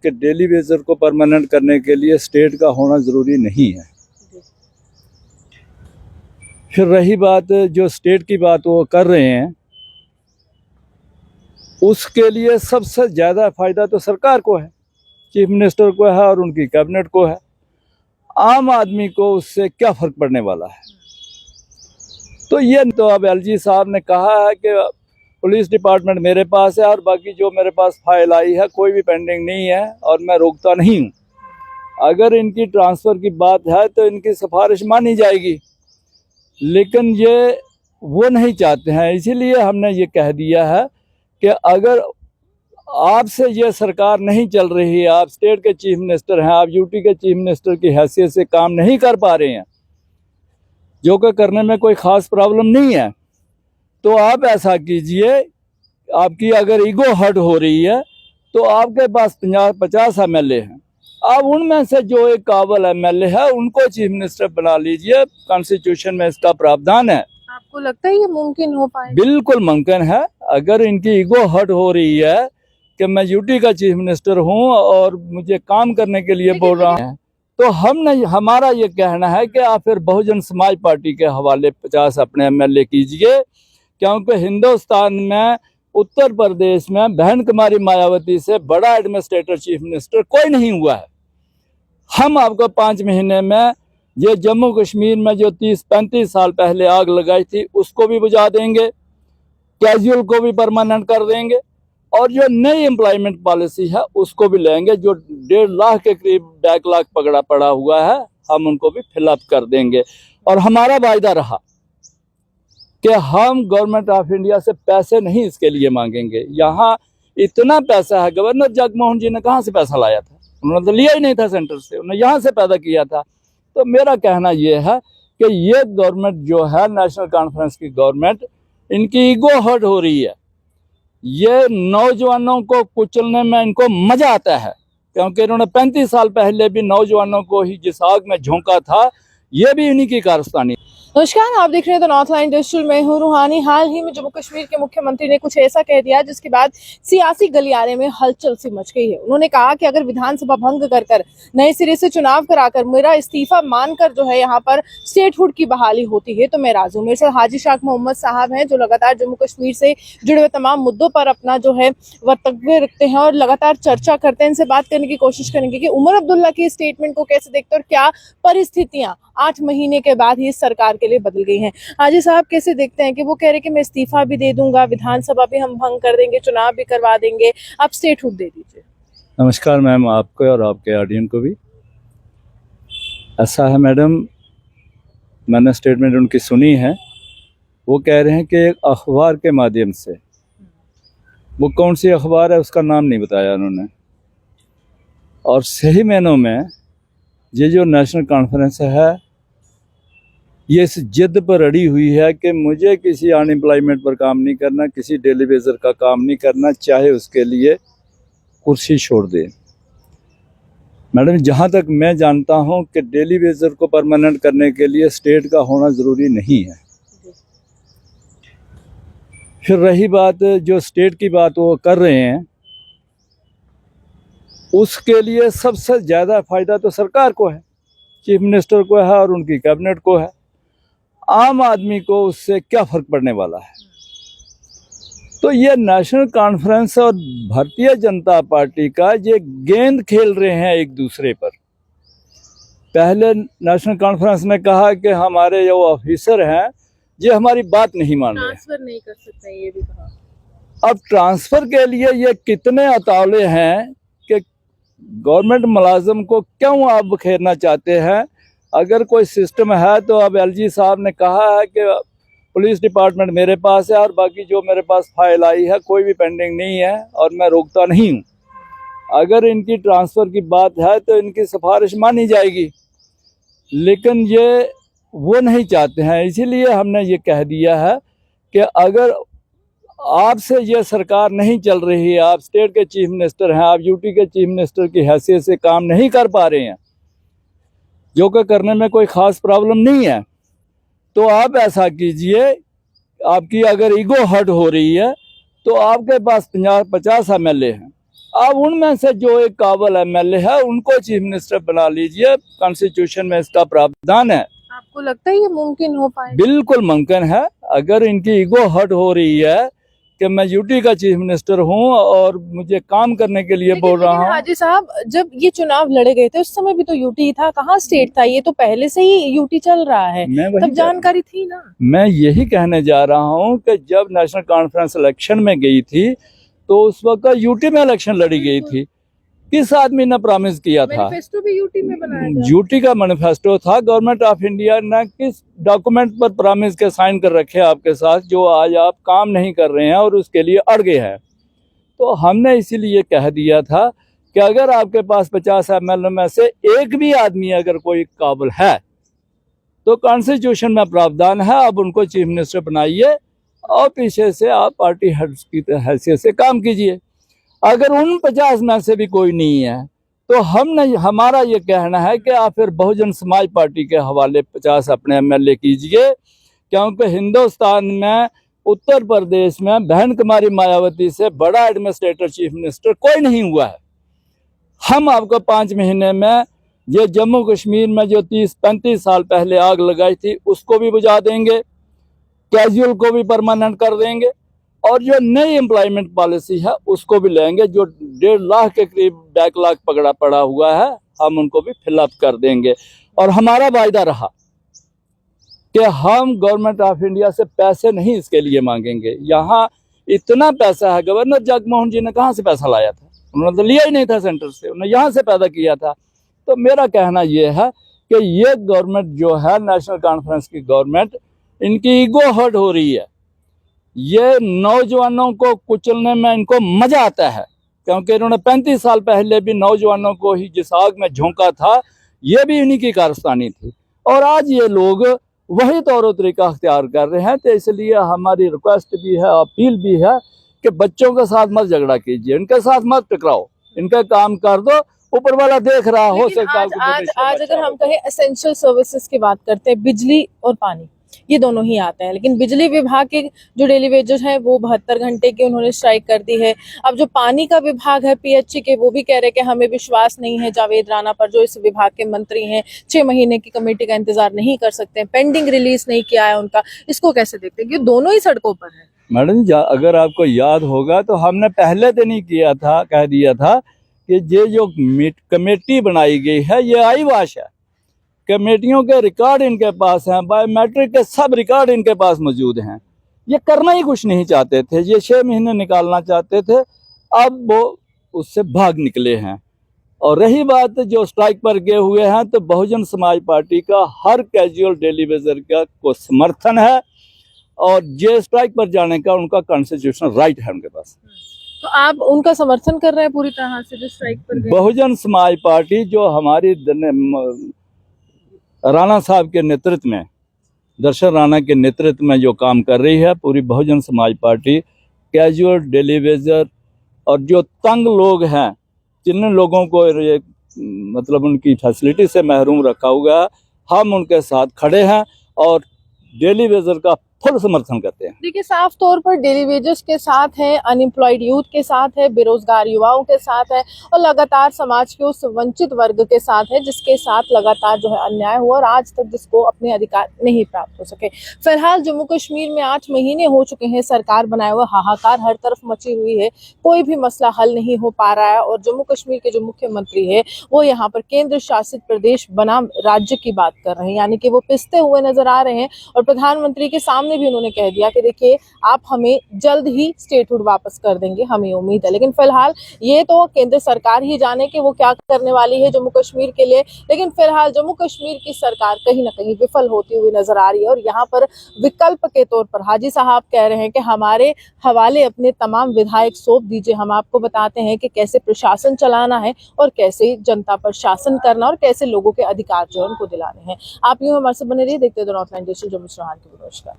कि daily Vaser को permanent करने के लिए स्टेट का होना ज़रूरी नहीं है। फिर रही बात जो स्टेट की बात वो कर रहे हैं, उसके लिए सबसे ज़्यादा फ़ायदा तो सरकार को है, चीफ मिनिस्टर को है और उनकी कैबिनेट को है। आम आदमी को उससे क्या फ़र्क पड़ने वाला है? तो ये तो अब एलजी साहब ने कहा है कि पुलिस डिपार्टमेंट मेरे पास है और बाकी जो मेरे पास फाइल आई है कोई भी पेंडिंग नहीं है और मैं रोकता नहीं हूँ। अगर इनकी ट्रांसफ़र की बात है तो इनकी सिफारिश मानी जाएगी, लेकिन ये वो नहीं चाहते हैं। इसीलिए हमने ये कह दिया है कि अगर आपसे ये सरकार नहीं चल रही है, आप स्टेट के चीफ मिनिस्टर हैं, आप यूटी के चीफ मिनिस्टर की हैसियत से काम नहीं कर पा रहे हैं, जो कि करने में कोई ख़ास प्रॉब्लम नहीं है, तो आप ऐसा कीजिए, आपकी अगर ईगो हर्ट हो रही है तो आपके पास 50 एमएलए हैं, आप उनमें से जो एक काबिल एमएलए है उनको चीफ मिनिस्टर बना लीजिए। कॉन्स्टिट्यूशन में इसका प्रावधान है। आपको लगता है ये मुमकिन हो पाए? बिल्कुल मुमकिन है। अगर इनकी ईगो हर्ट हो रही है कि मैं यूटी का चीफ मिनिस्टर हूं और मुझे काम करने के लिए बोल रहा हूं, तो हमारा ये कहना है कि आप फिर बहुजन समाज पार्टी के हवाले 50 अपने एमएलए कीजिए, क्योंकि हिंदुस्तान में उत्तर प्रदेश में बहन कुमारी मायावती से बड़ा एडमिनिस्ट्रेटर चीफ मिनिस्टर कोई नहीं हुआ है। हम आपको 5 महीने में ये जम्मू कश्मीर में जो 30-35 साल पहले आग लगाई थी उसको भी बुझा देंगे, कैजुअल को भी परमानेंट कर देंगे और जो नई एम्प्लॉयमेंट पॉलिसी है उसको भी लेंगे। जो 1.5 लाख के करीब बैकलॉग पड़ा हुआ है, हम उनको भी फिलअप कर देंगे। और हमारा वायदा रहा कि हम गवर्नमेंट ऑफ इंडिया से पैसे नहीं इसके लिए मांगेंगे। यहाँ इतना पैसा है, गवर्नर जगमोहन जी ने कहाँ से पैसा लाया था? उन्होंने तो लिया ही नहीं था सेंटर से, उन्होंने यहाँ से पैदा किया था। तो मेरा कहना ये है कि ये गवर्नमेंट जो है, नेशनल कॉन्फ्रेंस की गवर्नमेंट, इनकी ईगो हर्ट हो रही है। ये नौजवानों को कुचलने में इनको मजा आता है, क्योंकि इन्होंने 35 साल पहले भी नौजवानों को ही जिस आग में झोंका था, ये भी इन्हीं की कारस्तानी। नमस्कार, आप देख रहे हैं द नॉर्थ लाइन डिजिटल। मैं हूं रूहानी। हाल ही में जम्मू कश्मीर के मुख्यमंत्री ने कुछ ऐसा कह दिया जिसके बाद सियासी गलियारे में हलचल सी मच गई है। उन्होंने कहा कि अगर विधानसभा भंग कर नए सिरे से चुनाव कराकर मेरा इस्तीफा मानकर जो है यहाँ पर स्टेटहुड की बहाली होती है तो मैं राजी हूं। मेरे साथ हाजी शाख मोहम्मद साहब हैं, जो लगातार जम्मू कश्मीर से जुड़े हुए तमाम मुद्दों पर अपना जो है वक्तव्य रखते हैं और लगातार चर्चा करते हैं। इनसे बात करने की कोशिश करेंगे कि उमर अब्दुल्ला की स्टेटमेंट को कैसे देखते हैं और क्या परिस्थितियां 8 महीने के बाद ही सरकार के लिए बदल गई हैं। हाजी साहब कैसे देखते हैं कि वो कह रहे हैं कि मैं इस्तीफा भी दे दूंगा, विधानसभा भी हम भंग कर देंगे, चुनाव भी करवा देंगे, आप स्टेटहुड दे दीजिए। नमस्कार मैम, आपको और आपके ऑडियंस को भी। ऐसा है मैडम, मैंने स्टेटमेंट उनकी सुनी है। वो कह रहे हैं कि एक अखबार के माध्यम से, वो कौन सी अखबार है उसका नाम नहीं बताया उन्होंने, और सही मायनों में ये जो नेशनल कॉन्फ्रेंस है ये इस जिद पर अड़ी हुई है कि मुझे किसी अनएम्प्लॉयमेंट पर काम नहीं करना, किसी डेली वेजर का काम नहीं करना, चाहे उसके लिए कुर्सी छोड़ दे। मैडम, जहाँ तक मैं जानता हूँ कि डेली वेजर को परमानेंट करने के लिए स्टेट का होना ज़रूरी नहीं है। फिर रही बात जो स्टेट की बात वो कर रहे हैं, उसके लिए सबसे ज़्यादा फ़ायदा तो सरकार को है, चीफ मिनिस्टर को है और उनकी कैबिनेट को है। आम आदमी को उससे क्या फ़र्क पड़ने वाला है? तो ये नेशनल कॉन्फ्रेंस और भारतीय जनता पार्टी का ये गेंद खेल रहे हैं एक दूसरे पर। पहले नेशनल कॉन्फ्रेंस ने कहा कि हमारे जो ऑफिसर हैं ये हमारी बात नहीं मान रहे, ट्रांसफर नहीं कर सकते, ये भी कहा। अब ट्रांसफ़र के लिए ये कितने अतावले हैं कि गवर्नमेंट मुलाजिम को क्यों आप बखेरना चाहते हैं? अगर कोई सिस्टम है तो अब एलजी साहब ने कहा है कि पुलिस डिपार्टमेंट मेरे पास है और बाकी जो मेरे पास फाइल आई है कोई भी पेंडिंग नहीं है और मैं रोकता नहीं हूँ। अगर इनकी ट्रांसफ़र की बात है तो इनकी सिफारिश मानी जाएगी, लेकिन ये वो नहीं चाहते हैं। इसीलिए हमने ये कह दिया है कि अगर आपसे ये सरकार नहीं चल रही है, आप स्टेट के चीफ मिनिस्टर हैं, आप यूटी के चीफ मिनिस्टर की हैसियत से काम नहीं कर पा रहे हैं, जो कि करने में कोई ख़ास प्रॉब्लम नहीं है, तो आप ऐसा कीजिए, आपकी अगर ईगो हर्ट हो रही है तो आपके पास 50 एमएलए हैं, अब उनमें से जो एक काबिल एमएलए है उनको चीफ मिनिस्टर बना लीजिए, कॉन्स्टिट्यूशन में इसका प्रावधान है। आपको लगता है ये मुमकिन हो पाए? बिल्कुल मुमकिन है। अगर इनकी ईगो हर्ट हो रही है कि मैं यूटी का चीफ मिनिस्टर हूं और मुझे काम करने के लिए बोल रहा हूं। हाजी साहब, जब ये चुनाव लड़े गए थे उस समय भी तो यूटी था, कहाँ स्टेट था? ये तो पहले से ही यूटी चल रहा है, तब जानकारी थी ना। मैं यही कहने जा रहा हूं कि जब नेशनल कॉन्फ्रेंस इलेक्शन में गई थी तो उस वक्त यूटी में इलेक्शन लड़ी गई थी। किस आदमी ने प्रॉमिस किया था? मैनिफेस्टो भी यूटी में बनाया था। यूटी का मैनिफेस्टो था। गवर्नमेंट ऑफ इंडिया ने किस डॉक्यूमेंट पर प्रॉमिस के साइन कर रखे आपके साथ जो आज आप काम नहीं कर रहे हैं और उसके लिए अड़ गए हैं? तो हमने इसीलिए कह दिया था कि अगर आपके पास 50 एमएलए में से एक भी आदमी अगर कोई काबिल है तो कॉन्स्टिट्यूशन में प्रावधान है, आप उनको चीफ मिनिस्टर बनाइए और पीछे से आप पार्टी हेड्स की हैसियत से काम कीजिए। अगर उन 50 में से भी कोई नहीं है तो हमारा ये कहना है कि आप फिर बहुजन समाज पार्टी के हवाले 50 अपने एमएलए कीजिए, क्योंकि हिंदुस्तान में उत्तर प्रदेश में बहन कुमारी मायावती से बड़ा एडमिनिस्ट्रेटर चीफ मिनिस्टर कोई नहीं हुआ है। हम आपको 5 महीने में ये जम्मू कश्मीर में जो 30-35 साल पहले आग लगाई थी उसको भी बुझा देंगे, कैजुअल को भी परमानेंट कर देंगे और जो नई एम्प्लॉयमेंट पॉलिसी है उसको भी लेंगे। जो 1.5 लाख के करीब बैकलॉग पकड़ा पड़ा हुआ है हम उनको भी फिलअप कर देंगे। और हमारा वायदा रहा कि हम गवर्नमेंट ऑफ इंडिया से पैसे नहीं इसके लिए मांगेंगे। यहाँ इतना पैसा है, गवर्नर जगमोहन जी ने कहाँ से पैसा लाया था? उन्होंने तो लिया ही नहीं था सेंटर से, उन्होंने यहाँ से पैदा किया था। तो मेरा कहना यह है कि ये गवर्नमेंट जो है नेशनल कॉन्फ्रेंस की गवर्नमेंट, इनकी ईगो हर्ट हो रही है। ये नौजवानों को कुचलने में इनको मजा आता है, क्योंकि इन्होंने 35 साल पहले भी नौजवानों को ही जिस आग में झोंका था ये भी इन्हीं की कारस्तानी थी और आज ये लोग वही तौर तरीका अख्तियार कर रहे हैं। तो इसलिए हमारी रिक्वेस्ट भी है, अपील भी है कि बच्चों के साथ मत झगड़ा कीजिए, इनके साथ मत टकराओ, इनका काम कर दो, ऊपर वाला देख रहा हो सकता है। आज अगर हम कहें एसेंशियल सर्विसेज की बात करते हैं, बिजली और पानी ये दोनों ही आते हैं, लेकिन बिजली विभाग के जो डेली वेजेस हैं वो 72 घंटे की उन्होंने स्ट्राइक कर दी है। अब जो पानी का विभाग है पीएचई के, वो भी कह रहे हैं कि हमें विश्वास नहीं है जावेद राणा पर जो इस विभाग के मंत्री हैं। 6 महीने की कमेटी का इंतजार नहीं कर सकते, पेंडिंग रिलीज नहीं किया है उनका। इसको कैसे देखते हैं? क्योंकि दोनों ही सड़कों पर है। मैडम अगर आपको याद होगा तो हमने पहले दिन ही किया था, कह दिया था कि ये जो कमेटी बनाई गई है ये आईवाश है। कमेटियों के रिकॉर्ड इनके पास हैं, बायोमेट्रिक के सब रिकॉर्ड इनके पास मौजूद हैं। ये करना ही कुछ नहीं चाहते थे, ये 6 महीने निकालना चाहते थे, अब वो उससे भाग निकले हैं। और रही बात जो स्ट्राइक पर गए हुए हैं, तो बहुजन समाज पार्टी का हर कैजुअल डेली वेजर का को समर्थन है और ये स्ट्राइक पर जाने का उनका कॉन्स्टिट्यूशनल राइट है उनके पास। तो आप उनका समर्थन कर रहे हैं पूरी तरह से जो स्ट्राइक पर गए? बहुजन समाज पार्टी जो हमारी राणा साहब के नेतृत्व में, दर्शन राणा के नेतृत्व में जो काम कर रही है पूरी Bahujan Samaj party, casual daily Vaser और जो तंग लोग हैं, जिन लोगों को मतलब उनकी फैसिलिटी से महरूम रखा हुआ है, हम उनके साथ खड़े हैं और डेली वेजर का फुल समर्थन करते हैं। देखिए, साफ तौर पर डेली वेजेस के साथ है, अनएम्प्लॉयड यूथ के साथ है, बेरोजगार युवाओं के साथ है और लगातार समाज के उस वंचित वर्ग के साथ है जिसके साथ लगातार जो है अन्याय हुआ और आज तक जिसको अपने अधिकार नहीं प्राप्त हो सके। फिलहाल जम्मू कश्मीर में 8 महीने हो चुके हैं सरकार बनाए हुए, हाहाकार हर तरफ मची हुई है, कोई भी मसला हल नहीं हो पा रहा है और जम्मू कश्मीर के जो मुख्यमंत्री है वो यहाँ पर केंद्र शासित प्रदेश बनाम राज्य की बात कर रहे हैं, यानी कि वो पिसते हुए नजर आ रहे हैं। और प्रधानमंत्री के सामने भी उन्होंने कह दिया कि देखिए आप हमें जल्द ही स्टेटहुड वापस कर देंगे, हमें उम्मीद है। लेकिन फिलहाल ये तो केंद्र सरकार ही जाने कि वो क्या करने वाली है जम्मू कश्मीर के लिए। लेकिन फिलहाल जम्मू कश्मीर की सरकार कहीं ना कहीं विफल होती हुई नजर आ रही है और यहाँ पर विकल्प के तौर पर हाजी साहब कह रहे हैं कि हमारे हवाले अपने तमाम विधायक सौंप दीजिए, हम आपको बताते हैं कि कैसे प्रशासन चलाना है और कैसे जनता पर शासन करना और कैसे लोगों के अधिकार जो है उनको दिलाने हैं। आप यूं हमारे से बने रहिए, देखते रहिए नॉर्थलैंड डिजिटल। जम्मू से नमस्कार।